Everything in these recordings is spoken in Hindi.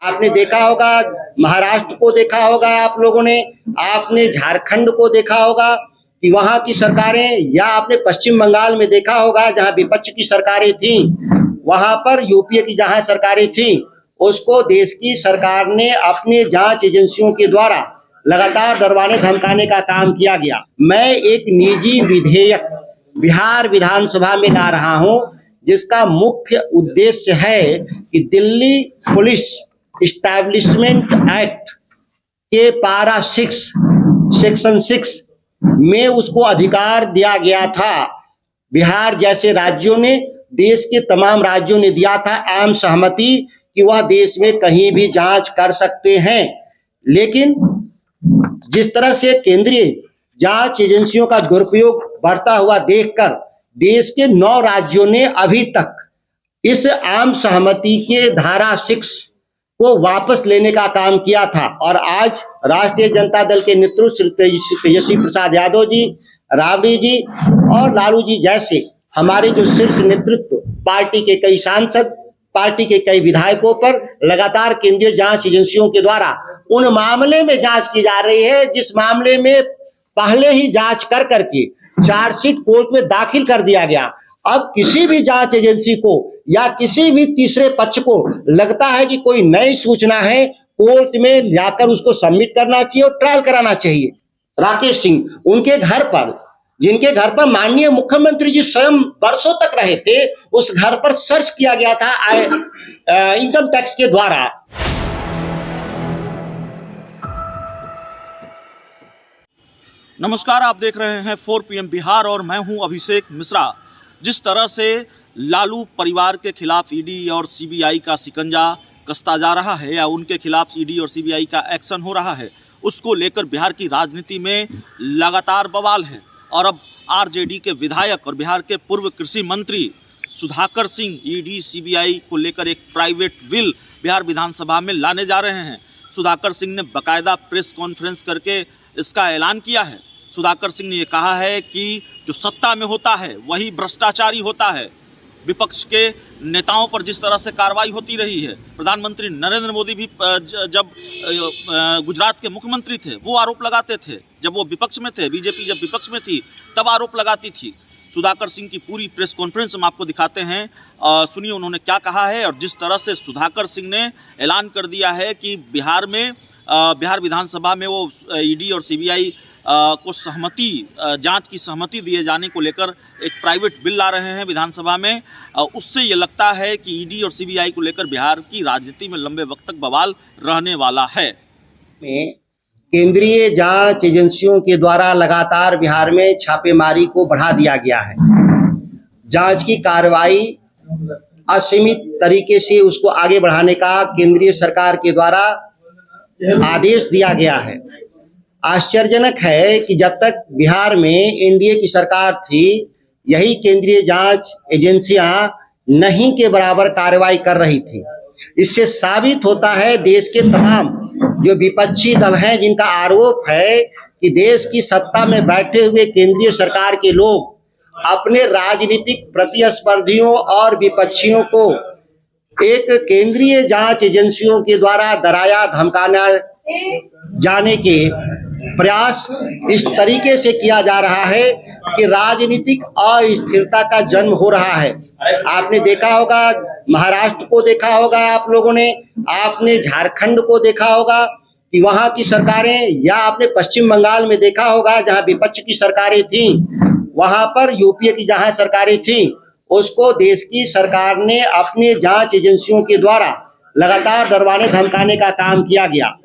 आपने देखा होगा, महाराष्ट्र को देखा होगा आप लोगों ने, आपने झारखंड को देखा होगा कि वहां की सरकारें, या आपने पश्चिम बंगाल में देखा होगा जहां विपक्ष की सरकारें थी, वहां पर यूपीए की जहां सरकारें थी, उसको देश की सरकार ने अपने जांच एजेंसियों के द्वारा लगातार डरवाने धमकाने का काम किया गया। मैं एक निजी विधेयक बिहार विधानसभा में ला रहा हूं, जिसका मुख्य उद्देश्य है कि दिल्ली पुलिस इस्टेब्लिशमेंट एक्ट के पारा 6 सेक्शन 6 में उसको अधिकार दिया गया था। बिहार जैसे राज्यों ने, देश के तमाम राज्यों ने दिया था आम सहमति कि वह देश में कहीं भी जांच कर सकते हैं। लेकिन जिस तरह से केंद्रीय जांच एजेंसियों का दुरुपयोग बढ़ता हुआ देखकर देश के 9 राज्यों ने अभी तक इस आम सहमति के धारा 6 को वापस लेने का काम किया था। और आज राष्ट्रीय जनता दल के नेतृत्व श्री तेजस्वी प्रसाद यादव जी, राबड़ी जी और लालू जी जैसे हमारे जो शीर्ष नेतृत्व, पार्टी के कई सांसद, पार्टी के कई विधायकों पर लगातार केंद्रीय जांच एजेंसियों के द्वारा उन मामले में जांच की जा रही है जिस मामले में पहले ही जांच कर करके चार्जशीट कोर्ट में दाखिल कर दिया गया। अब किसी भी जांच एजेंसी को या किसी भी तीसरे पक्ष को लगता है कि कोई नई सूचना है, कोर्ट में जाकर उसको सबमिट करना चाहिए और ट्रायल कराना चाहिए। राकेश सिंह, उनके घर पर, जिनके घर पर माननीय मुख्यमंत्री जी स्वयं वर्षों तक रहे थे, उस घर पर सर्च किया गया था इनकम टैक्स के द्वारा। नमस्कार, आप देख रहे हैं 4 PM बिहार और मैं हूं अभिषेक मिश्रा। जिस तरह से लालू परिवार के खिलाफ ईडी और सीबीआई का शिकंजा कसता जा रहा है या उनके खिलाफ ईडी और सीबीआई का एक्शन हो रहा है, उसको लेकर बिहार की राजनीति में लगातार बवाल है। और अब आरजेडी के विधायक और बिहार के पूर्व कृषि मंत्री सुधाकर सिंह ईडी सीबीआई को लेकर एक प्राइवेट बिल बिहार विधानसभा में लाने जा रहे हैं। सुधाकर सिंह ने बाकायदा प्रेस कॉन्फ्रेंस करके इसका ऐलान किया है। सुधाकर सिंह ने ये कहा है कि जो सत्ता में होता है वही भ्रष्टाचारी होता है। विपक्ष के नेताओं पर जिस तरह से कार्रवाई होती रही है, प्रधानमंत्री नरेंद्र मोदी भी जब गुजरात के मुख्यमंत्री थे वो आरोप लगाते थे, जब वो विपक्ष में थे, बीजेपी जब विपक्ष में थी तब आरोप लगाती थी। सुधाकर सिंह की पूरी प्रेस कॉन्फ्रेंस हम आपको दिखाते हैं, सुनिए उन्होंने क्या कहा है। और जिस तरह से सुधाकर सिंह ने ऐलान कर दिया है कि बिहार में बिहार विधानसभा में वो ईडी और सीबीआई को सहमति, जांच की सहमति दिए जाने को लेकर एक प्राइवेट बिल ला रहे हैं विधानसभा में, उससे ये लगता है कि ईडी और सीबीआई को लेकर बिहार की राजनीति में लंबे वक्त तक बवाल रहने वाला है। केंद्रीय जांच एजेंसियों के द्वारा लगातार बिहार में छापेमारी को बढ़ा दिया गया है। जांच की कार्रवाई असीमित तरीके से उसको आगे बढ़ाने का केंद्रीय सरकार के द्वारा आदेश दिया गया है। आश्चर्यजनक है कि जब तक बिहार में एनडीए की सरकार थी, यही केंद्रीय जांच एजेंसियां नहीं के बराबर कार्रवाई कर रही थी। इससे साबित होता है देश के तमाम जो विपक्षी दल हैं, जिनका आरोप है कि देश की सत्ता में बैठे हुए केंद्रीय सरकार के लोग अपने राजनीतिक प्रतिस्पर्धियों और विपक्षियों को एक केंद्रीय जांच एजेंसियों के द्वारा डराया धमकाना जाने के प्रयास इस तरीके से किया जा रहा है कि राजनीतिक अस्थिरता का जन्म हो रहा है। आपने देखा होगा, महाराष्ट्र को देखा होगा आप लोगों ने, आपने झारखंड को देखा होगा कि वहां की सरकारें, या आपने पश्चिम बंगाल में देखा होगा जहां विपक्ष की सरकारें थी, वहां पर यूपीए की जहां सरकारें थी, उसको देश की सरकार ने अपने जांच एजेंसियों के द्वारा लगातार डरवाने धमकाने का काम किया गया।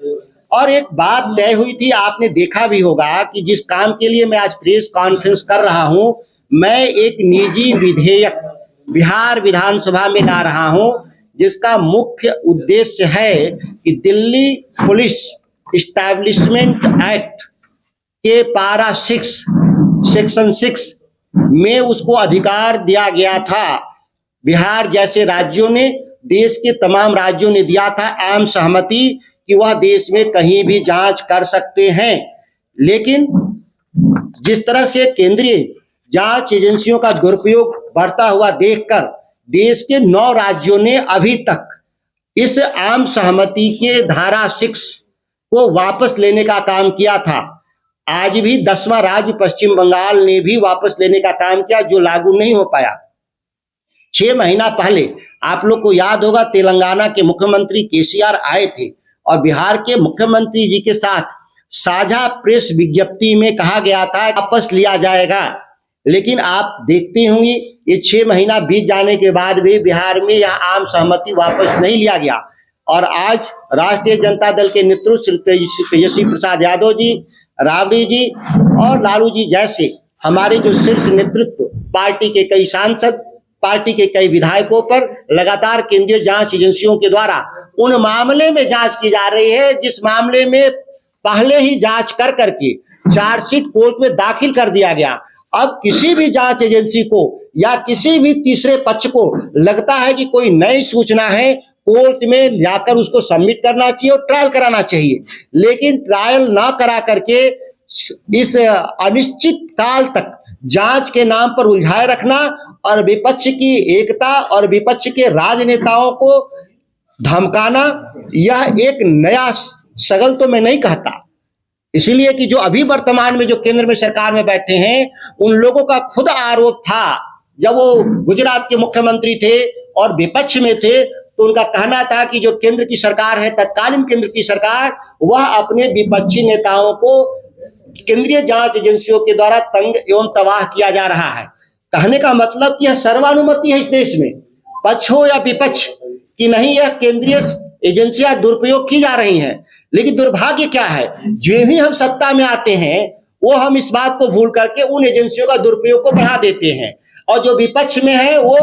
और एक बात तय हुई थी, आपने देखा भी होगा कि जिस काम के लिए मैं आज प्रेस कॉन्फ्रेंस कर रहा हूं, मैं एक निजी विधेयक बिहार विधानसभा में ला रहा हूं, जिसका मुख्य उद्देश्य है कि दिल्ली पुलिस इस्टेब्लिशमेंट एक्ट के पारा 6 सेक्शन 6 में उसको अधिकार दिया गया था। बिहार जैसे राज्यों ने, देश के तमाम राज्यों ने दिया था आम सहमति कि वह देश में कहीं भी जांच कर सकते हैं। लेकिन जिस तरह से केंद्रीय जांच एजेंसियों का दुरुपयोग बढ़ता हुआ देखकर देश के 9 राज्यों ने अभी तक इस आम सहमति के धारा 6 को वापस लेने का काम किया था। आज भी 10वां राज्य पश्चिम बंगाल ने भी वापस लेने का काम किया, जो लागू नहीं हो पाया। 6 महीना पहले आप लोग को याद होगा, तेलंगाना के मुख्यमंत्री केसीआर आए थे और बिहार के मुख्यमंत्री जी के साथ साझा प्रेस विज्ञप्ति में कहा गया था वापस लिया जाएगा। लेकिन आप देखते होंगे ये 6 महीना बीत जाने के बाद भी बिहार में यह आम सहमति वापस नहीं लिया गया। और आज राष्ट्रीय जनता दल के नेतृत्व श्री तेजस्वी प्रसाद यादव जी, राबड़ी जी और लालू जी जैसे हमारे जो शीर्ष नेतृत्व, पार्टी के कई सांसद, पार्टी के कई विधायकों पर लगातार केंद्रीय जांच एजेंसियों के द्वारा उन मामले में जांच की जा रही है जिस मामले में पहले ही जांच कर करके चार्जशीट कोर्ट में दाखिल कर दिया गया। अब किसी भी जांच एजेंसी को या किसी भी तीसरे पक्ष को लगता है कि कोई नई सूचना है, कोर्ट में जाकर उसको सबमिट करना चाहिए और ट्रायल कराना चाहिए। लेकिन ट्रायल ना करा करके इस अनिश्चित काल तक जांच के नाम पर उलझाए रखना और विपक्ष की एकता और विपक्ष के राजनेताओं को धमकाना, यह एक नया सगल तो मैं नहीं कहता। इसीलिए कि जो अभी वर्तमान में जो केंद्र में सरकार में बैठे हैं, उन लोगों का खुद आरोप था, जब वो गुजरात के मुख्यमंत्री थे और विपक्ष में थे, तो उनका कहना था कि जो केंद्र की सरकार है, तत्कालीन केंद्र की सरकार, वह अपने विपक्षी नेताओं को केंद्रीय जांच एजेंसियों के द्वारा तंग एवं तबाह किया जा रहा है। कहने का मतलब कि यह सर्वानुमति है इस देश में, पक्ष हो या विपक्ष कि नहीं, यह केंद्रीय एजेंसियां दुरुपयोग की जा रही हैं। लेकिन दुर्भाग्य क्या है, जो भी हम सत्ता में आते हैं वो हम इस बात को भूल करके उन एजेंसियों का दुरुपयोग को बढ़ा देते हैं और जो विपक्ष में है वो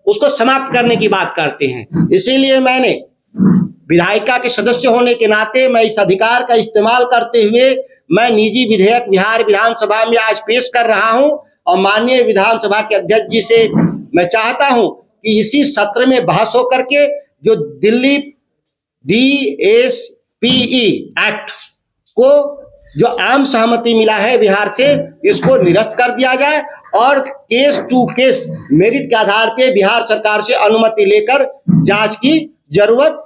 उसको समाप्त करने की बात करते हैं। इसीलिए मैंने विधायिका के सदस्य होने के नाते मैं इस अधिकार का इस्तेमाल करते हुए मैं निजी विधेयक बिहार विधानसभा में आज पेश कर रहा हूं और माननीय विधानसभा के अध्यक्ष जी से मैं चाहता हूं कि इसी सत्र में बहस हो करके जो दिल्ली DSPE एक्ट को जो आम सहमति मिला है बिहार से, इसको निरस्त कर दिया जाए और केस टू केस मेरिट के आधार पे बिहार सरकार से अनुमति लेकर जांच की जरूरत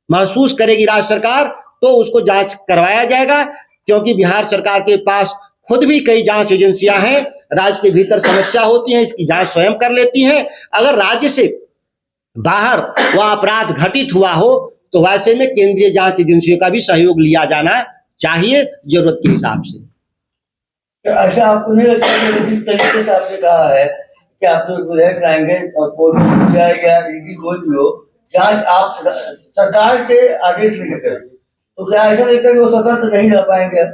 महसूस करेगी राज्य सरकार, तो उसको जांच करवाया जाएगा। क्योंकि बिहार सरकार के पास खुद भी कई जांच एजेंसियां हैं, राज्य के भीतर समस्या होती है, इसकी जांच स्वयं कर लेती हैं। अगर राज्य से बाहर वह अपराध घटित हुआ हो तो वैसे में केंद्रीय जांच एजेंसियों का भी सहयोग लिया जाना चाहिए जरूरत के हिसाब से। ऐसा आपको नहीं लगता कि जिस तरीके से आपने कहा है कि आप जो विधेयक लाएंगे और कोई या ईडी कोई भी हो, जांच आप सरकार से आदेश नहीं करेंगे, तो क्या ऐसा लगता है कि वो सतर्क नहीं रह पाएंगे?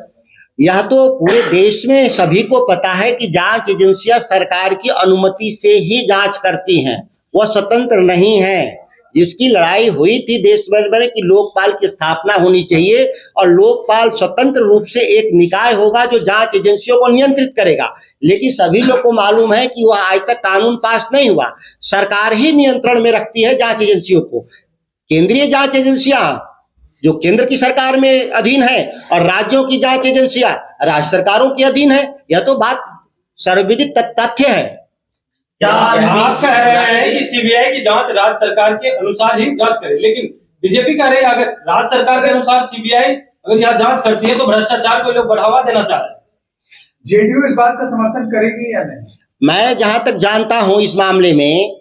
यह तो पूरे देश में सभी को पता है कि जांच एजेंसियां सरकार की अनुमति से ही जांच करती हैं, वह स्वतंत्र नहीं है। जिसकी लड़ाई हुई थी देश भर में कि लोकपाल की स्थापना होनी चाहिए और लोकपाल स्वतंत्र रूप से एक निकाय होगा जो जांच एजेंसियों को नियंत्रित करेगा। लेकिन सभी लोग को मालूम है कि वह आज तक कानून पास नहीं हुआ, सरकार ही नियंत्रण में रखती है जांच एजेंसियों को। केंद्रीय जांच एजेंसियां जो केंद्र की सरकार में अधीन है और राज्यों की जांच एजेंसियां राज्य सरकारों के अधीन है। यह तो बात सर्वविदित तथ्य है। क्या आप कह रहे हैं कि सीबीआई की जांच राज्य सरकार के अनुसार ही जांच करे, लेकिन बीजेपी कह रही है अगर राज्य सरकार के अनुसार सीबीआई अगर यहाँ जांच करती है तो भ्रष्टाचार को लोग बढ़ावा देना चाह रहे हैं। जेडीयू इस बात का समर्थन करेगी या नहीं? मैं जहां तक जानता हूं इस मामले में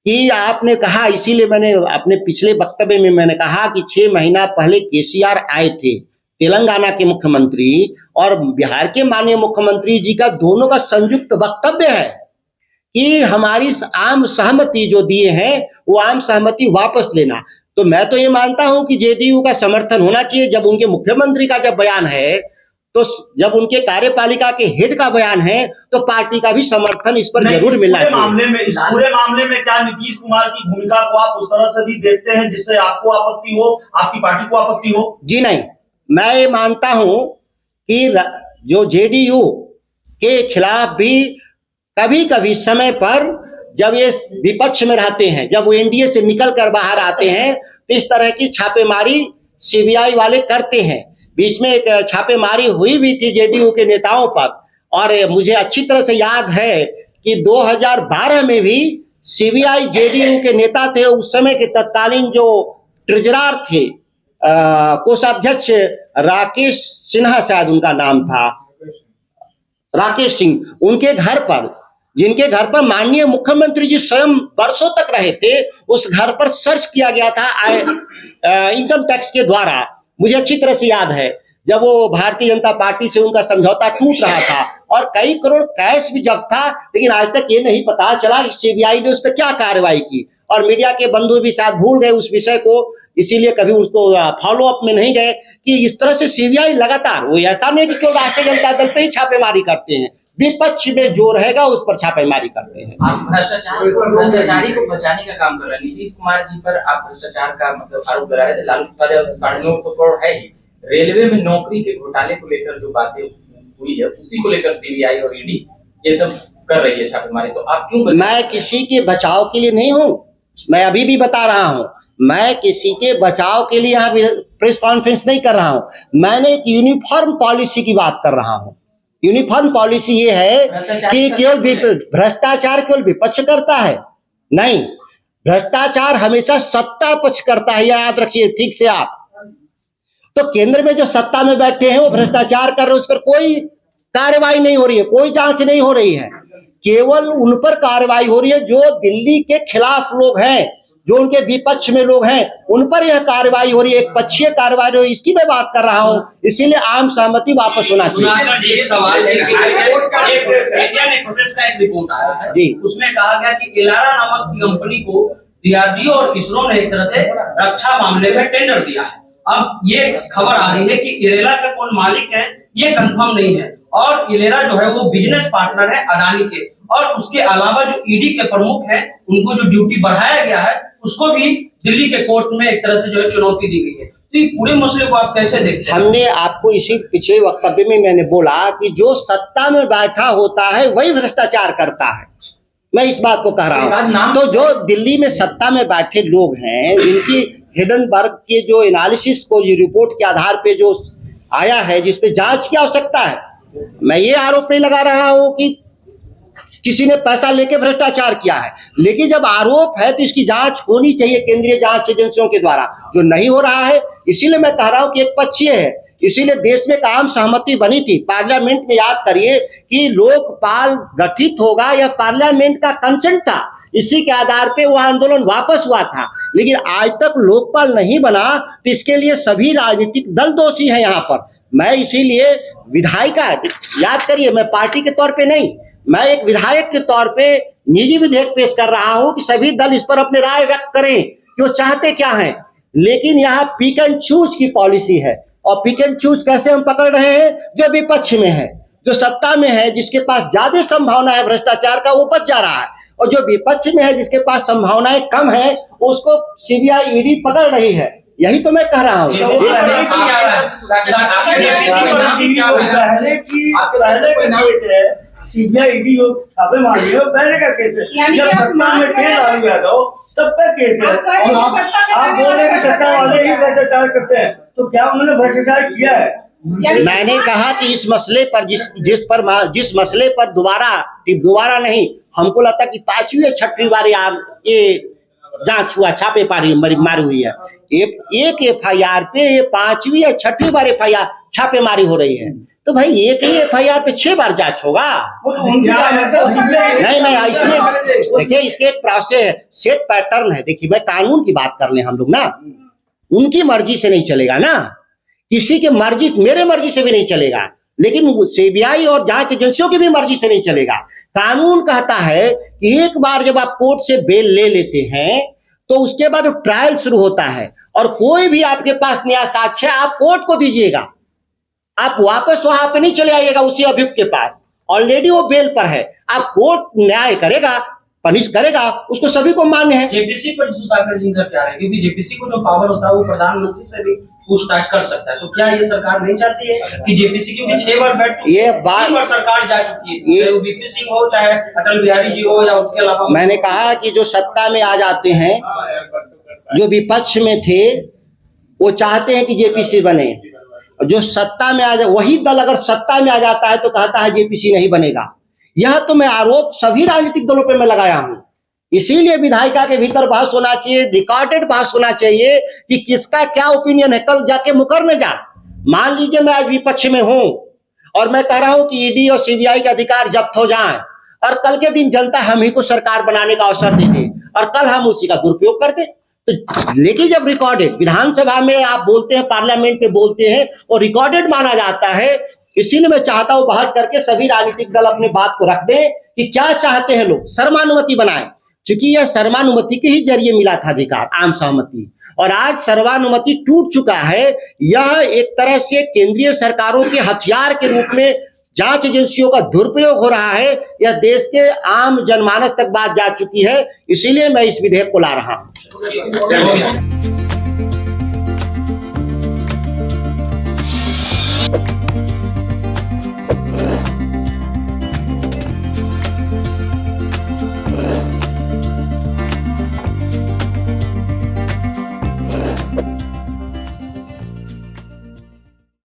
कि आपने कहा, इसीलिए मैंने अपने पिछले वक्तव्य में मैंने कहा कि 6 महीना पहले केसीआर आए थे, तेलंगाना के मुख्यमंत्री और बिहार के माननीय मुख्यमंत्री जी का दोनों का संयुक्त वक्तव्य है कि हमारी आम सहमति जो दिए हैं वो आम सहमति वापस लेना। तो मैं तो ये मानता हूं कि जेडीयू का समर्थन होना चाहिए। जब उनके मुख्यमंत्री का जब बयान है, तो जब उनके कार्यपालिका के हेड का बयान है, तो पार्टी का भी समर्थन इस पर जरूर मिलना चाहिए। इस पूरे मामले में क्या नीतीश कुमार की भूमिका को आप उस तरह से भी देखते हैं जिससे आपको आपत्ति हो, आपकी पार्टी को आपत्ति हो? जी नहीं, मैं ये मानता हूं कि जो जेडीयू के खिलाफ भी कभी कभी समय पर जब ये विपक्ष में रहते हैं, जब वो एनडीए से निकल कर बाहर आते हैं, तो इस तरह की छापेमारी सीबीआई वाले करते हैं। बीच में एक छापेमारी हुई भी थी जेडीयू के नेताओं पर, और मुझे अच्छी तरह से याद है कि 2012 में भी सीबीआई जेडीयू के नेता थे, उस समय के तत्कालीन जो ट्रेजरर थे, कोषाध्यक्ष राकेश सिन्हा शायद उनका नाम था, राकेश सिंह, उनके घर पर, जिनके घर पर माननीय मुख्यमंत्री जी स्वयं वर्षों तक रहे थे, उस घर पर सर्च किया गया था इनकम टैक्स के द्वारा। मुझे अच्छी तरह से याद है जब वो भारतीय जनता पार्टी से उनका समझौता टूट रहा था और कई करोड़ कैश भी जब्त था, लेकिन आज तक ये नहीं पता चला कि सीबीआई ने उस पर क्या कार्रवाई की, और मीडिया के बंधु भी शायद भूल गए उस विषय को, इसीलिए कभी उसको फॉलो अप में नहीं गए कि इस तरह से सीबीआई लगातार, वो ऐसा नहीं कि केवल राष्ट्रीय जनता दल पे ही छापेमारी करते हैं, विपक्ष में जो रहेगा उस पर छापेमारी करते हैं। आप भ्रष्टाचारी को बचाने का काम कर रहे हैं। नीतीश कुमार जी पर आप भ्रष्टाचार का मतलब आरोप लगा रहे थे। लालू प्रसाद 950 करोड़ है ही। रेलवे में नौकरी के घोटाले को लेकर जो बातें हुई है उसी को लेकर सीबीआई और ईडी ये सब कर रही है छापेमारी, तो आप क्यों? मैं किसी के बचाव के लिए नहीं हूँ, मैं अभी भी बता रहा हूँ, मैं किसी के बचाव के लिए यहाँ प्रेस कॉन्फ्रेंस नहीं कर रहा हूँ, मैंने एक यूनिफॉर्म पॉलिसी की बात कर रहा हूँ। यूनिफॉर्म पॉलिसी ये है कि केवल भ्रष्टाचार केवल विपक्ष करता है, नहीं, भ्रष्टाचार हमेशा सत्ता पक्ष करता है, याद रखिए ठीक से आप। तो केंद्र में जो सत्ता में बैठे हैं वो भ्रष्टाचार कर रहे हैं, उस पर कोई कार्रवाई नहीं हो रही है, कोई जांच नहीं हो रही है, केवल उन पर कार्रवाई हो रही है जो दिल्ली के खिलाफ लोग हैं, जो उनके विपक्ष में लोग हैं, उन पर यह कार्रवाई हो रही है, एक पक्षीय कार्रवाई हो रही है, इसकी मैं बात कर रहा हूं। इसीलिए आम सहमति वापस होना चाहिए। एक सवाल है कि इंडियन एक्सप्रेस का एक रिपोर्ट आया है जी, उसमें कहा गया कि इलारा नामक की कंपनी को डीआरडीओ और इसरो ने एक तरह से रक्षा मामले में टेंडर दिया है। अब ये खबर आ रही है कि इरेला का कौन मालिक है ये कंफर्म नहीं है, और इलेरा जो है वो बिजनेस पार्टनर है अडानी के, और उसके अलावा जो ईडी के प्रमुख हैं उनको जो ड्यूटी बढ़ाया गया है उसको भी दिल्ली के कोर्ट में एक तरह से जो है चुनौती दी गई है। तो ये पूरे मसले को आप कैसे देखते हैं? हमने आपको इसी पिछले वक्तव्य में मैंने बोला कि जो सत्ता में बैठा होता है वही भ्रष्टाचार करता है, मैं इस बात को कह रहा हूँ। तो जो दिल्ली में सत्ता में बैठे लोग हैं, जिनकी हिडनबर्ग के जो एनालिसिस को ये रिपोर्ट के आधार पे जो आया है, जिसपे जांच की आवश्यकता है, मैं ये आरोप नहीं लगा रहा हूं कि किसी ने पैसा लेके भ्रष्टाचार किया है, लेकिन जब आरोप है तो इसकी जांच होनी चाहिए केंद्रीय जांच एजेंसियों के द्वारा, जो नहीं हो रहा है। इसीलिए मैं कह रहा हूं कि एक पक्षीय है, इसीलिए देश में काम सहमति बनी थी पार्लियामेंट में, याद करिए कि लोकपाल गठित होगा, यह पार्लियामेंट का कंसेंट था, इसी के आधार पे वह आंदोलन वापस हुआ था, लेकिन आज तक लोकपाल नहीं बना, तो इसके लिए सभी राजनीतिक दल दोषी हैं यहाँ पर। मैं इसीलिए विधायिका, याद करिए, मैं पार्टी के तौर पे नहीं, मैं एक विधायक के तौर पे निजी विधेयक पेश कर रहा हूं कि सभी दल इस पर अपने राय व्यक्त करें कि वो चाहते क्या हैं, लेकिन यहाँ पिक एंड चूज की पॉलिसी है, और पिक एंड चूज कैसे हम पकड़ रहे हैं? जो विपक्ष में है, जो सत्ता में है, जिसके पास ज्यादा संभावना है भ्रष्टाचार का, वो बच जा रहा है, और जो विपक्ष में है, जिसके पास संभावनाएं कम है, उसको सीबीआई ईडी पकड़ रही है। यही तो मैं कह रहा हूँ। सीबीआई ईडी लोग छापे मार रही है, पहले का केस है, जब सत्ता में ट्रेन आ गया था तब का केस है, और आप बोल रहे हैं कि सत्ता वाले ही भ्रष्टाचार करते हैं, तो क्या उन्होंने भ्रष्टाचार किया है? मैंने कहा कि इस मसले पर जिस मसले पर दोबारा नहीं, हमको लगता कि 5वीं या 6वीं बार यार ये जांच हुआ, छापेमारी मारी हुई है, एक एफआईआर पे ये 5वीं या 6वीं बार एफआईआर छापेमारी हो रही है, तो भाई एक ही एफआईआर पे 6 बार जांच होगा? नहीं, मैं इसमें देखिए, इसके एक प्रोसेस सेट पैटर्न है। देखिए, मैं कानून की बात कर ले हम लोग ना, उनकी मर्जी से नहीं चलेगा ना, किसी के मर्जी, मेरे मर्जी से भी नहीं चलेगा, लेकिन सीबीआई और जांच एजेंसियों की भी मर्जी से नहीं चलेगा। कानून कहता है कि एक बार जब आप कोर्ट से बेल ले लेते हैं तो उसके बाद ट्रायल शुरू होता है, और कोई भी आपके पास नया साक्ष्य आप कोर्ट को दीजिएगा, आप वापस वहां पे नहीं चले आइएगा उसी अभियुक्त के पास, ऑलरेडी वो बेल पर है, आप कोर्ट न्याय करेगा, पनिश करेगा, उसको सभी को मान्य है। जेपीसी पर सुधाकर जी का क्या है, क्योंकि जेपीसी को जो पावर होता है वो प्रधानमंत्री से भी पूछताछ कर सकता है, तो क्या ये सरकार नहीं चाहती है कि जेपीसी, क्योंकि 6 बार बैठ चुकी है, 3 बार सरकार जा चुकी है, चाहे वीपी सिंह हो, चाहे अटल बिहारी जी हो, या उसके अलावा मैंने कहा कि जो सत्ता में आ जाते हैं, जो विपक्ष में थे, वो चाहते हैं कि जेपीसी बने, जो सत्ता में आ जाए, वही दल अगर सत्ता में आ जाता है तो कहता है जेपीसी नहीं बनेगा। यह तो मैं आरोप सभी राजनीतिक दलों पे मैं लगाया हूं, इसीलिए विधायिका के भीतर बहस होना चाहिए, रिकॉर्डेड बहस होना चाहिए कि किसका क्या ओपिनियन है। कल जाके मुकर न जा। मान लीजिए मैं आज विपक्ष में हूं और मैं कह रहा हूं कि ईडी और सीबीआई के अधिकार जब्त हो जाएं और कल के दिन जनता हम ही को सरकार बनाने का अवसर दे दे और कल हम उसी का दुरुपयोग करते। तो लेकिन जब रिकॉर्डेड विधानसभा में आप बोलते हैं, पार्लियामेंट में बोलते हैं और रिकॉर्डेड माना जाता है, इसीलिए मैं चाहता हूं बहस करके सभी राजनीतिक दल अपने बात को रख दें कि क्या चाहते हैं लोग। सर्वानुमति बनाएं, क्योंकि यह सर्वानुमति के ही जरिए मिला था अधिकार, आम सहमति, और आज सर्वानुमति टूट चुका है। यह एक तरह से केंद्रीय सरकारों के हथियार के रूप में जांच एजेंसियों का दुरुपयोग हो रहा है। यह देश के आम जनमानस तक बात जा चुकी है, इसीलिए मैं इस विधेयक को ला रहा हूं।